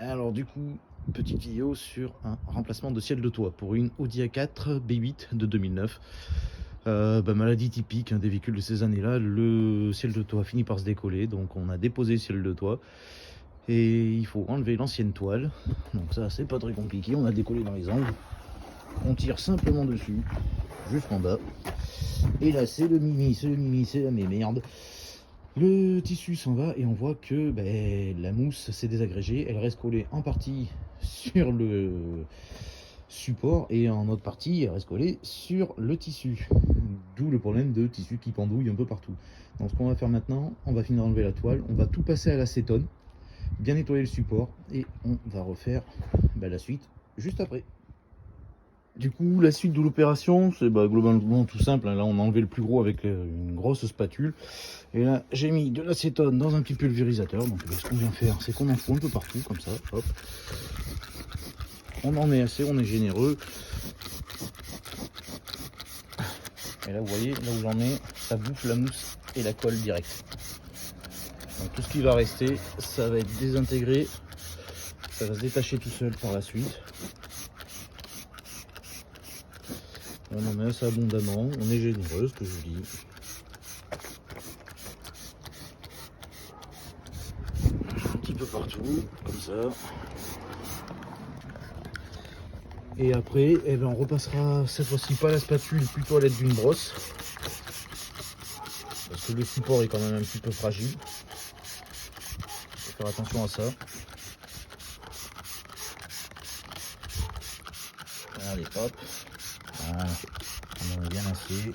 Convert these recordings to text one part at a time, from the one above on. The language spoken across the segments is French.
Alors du coup, petite vidéo sur un remplacement de ciel de toit pour une Audi A4 B8 de 2009. Maladie typique des véhicules de ces années-là, le ciel de toit finit par se décoller, donc on a déposé le ciel de toit et il faut enlever l'ancienne toile. Donc ça c'est pas très compliqué, on a décollé dans les angles, on tire simplement dessus jusqu'en bas et là c'est le mimi, c'est la merde. Le tissu s'en va et on voit que la mousse s'est désagrégée, elle reste collée en partie sur le support et en autre partie elle reste collée sur le tissu. D'où le problème de tissu qui pendouille un peu partout. Donc ce qu'on va faire maintenant, on va finir d'enlever la toile, on va tout passer à l'acétone, bien nettoyer le support et on va refaire la suite juste après. Du coup, la suite de l'opération, c'est globalement tout simple. Là, on a enlevé le plus gros avec une grosse spatule. Et là, j'ai mis de l'acétone dans un petit pulvérisateur. Donc, ce qu'on vient faire, c'est qu'on en fout un peu partout, comme ça. Hop. On en met assez, on est généreux. Et là, vous voyez, là où j'en ai, ça bouffe la mousse et la colle direct. Donc, tout ce qui va rester, ça va être désintégré. Ça va se détacher tout seul par la suite. On en met assez abondamment, on est généreux, ce que je dis. Un petit peu partout, comme ça. Et après, on repassera cette fois-ci pas la spatule, plutôt à l'aide d'une brosse. Parce que le support est quand même un petit peu fragile. Il faut faire attention à ça. Allez, hop. Voilà. On en a bien assez.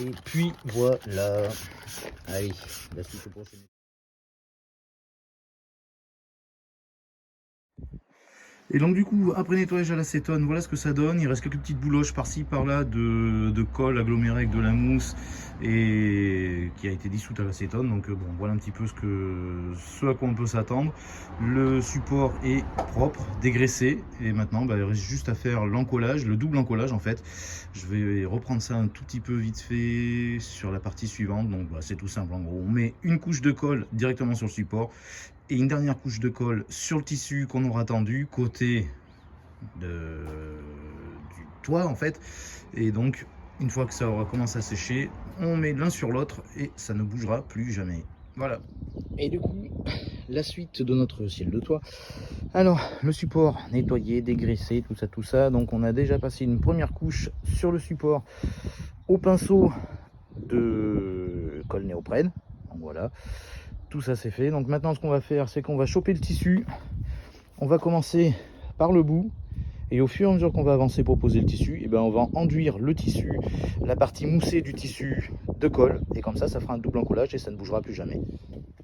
Et puis voilà. Allez, la suite au prochain. Et donc du coup, après nettoyage à l'acétone, voilà ce que ça donne. Il reste quelques petites bouloches par-ci par-là de colle agglomérée avec de la mousse et qui a été dissoute à l'acétone. Donc bon, voilà un petit peu ce à quoi on peut s'attendre. Le support est propre, dégraissé. Et maintenant, il reste juste à faire l'encollage, le double encollage en fait. Je vais reprendre ça un tout petit peu vite fait sur la partie suivante. Donc c'est tout simple en gros. On met une couche de colle directement sur le support et une dernière couche de colle sur le tissu qu'on aura tendu côté du toit en fait. Et donc une fois que ça aura commencé à sécher, on met l'un sur l'autre et ça ne bougera plus jamais. Voilà. Et du coup, la suite de notre ciel de toit. Alors, le support nettoyé, dégraissé, tout ça. Donc on a déjà passé une première couche sur le support au pinceau de colle néoprène. Donc voilà. Tout ça c'est fait. Donc maintenant ce qu'on va faire, c'est qu'on va choper le tissu. On va commencer par le bout. Et au fur et à mesure qu'on va avancer pour poser le tissu, on va enduire le tissu, la partie moussée du tissu de colle. Et comme ça fera un double encollage et ça ne bougera plus jamais.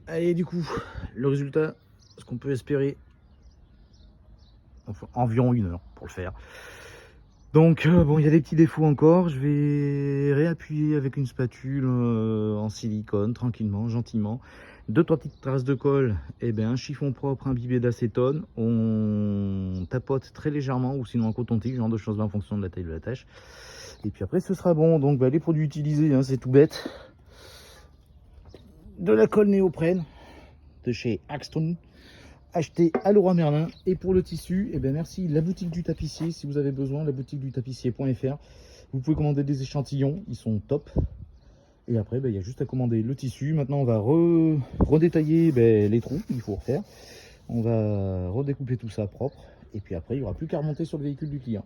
Allez, du coup, le résultat, ce qu'on peut espérer, enfin, environ 1 heure pour le faire. Donc bon, il y a des petits défauts encore. Je vais réappuyer avec une spatule en silicone, tranquillement, gentiment. 2-3 petites traces de colle, un chiffon propre imbibé d'acétone. On tapote très légèrement ou sinon un coton-tige, ce genre de choses en fonction de la taille de la tâche. Et puis après ce sera bon. Donc les produits utilisés, c'est tout bête. De la colle néoprène de chez Axton, acheté à Leroy Merlin. Et pour le tissu, merci la boutique du tapissier. Si vous avez besoin, la boutique du tapissier.fr. Vous pouvez commander des échantillons, ils sont top. Et après, il y a juste à commander le tissu. Maintenant, on va redétailler les trous, il faut refaire. On va redécouper tout ça propre. Et puis après, il n'y aura plus qu'à remonter sur le véhicule du client.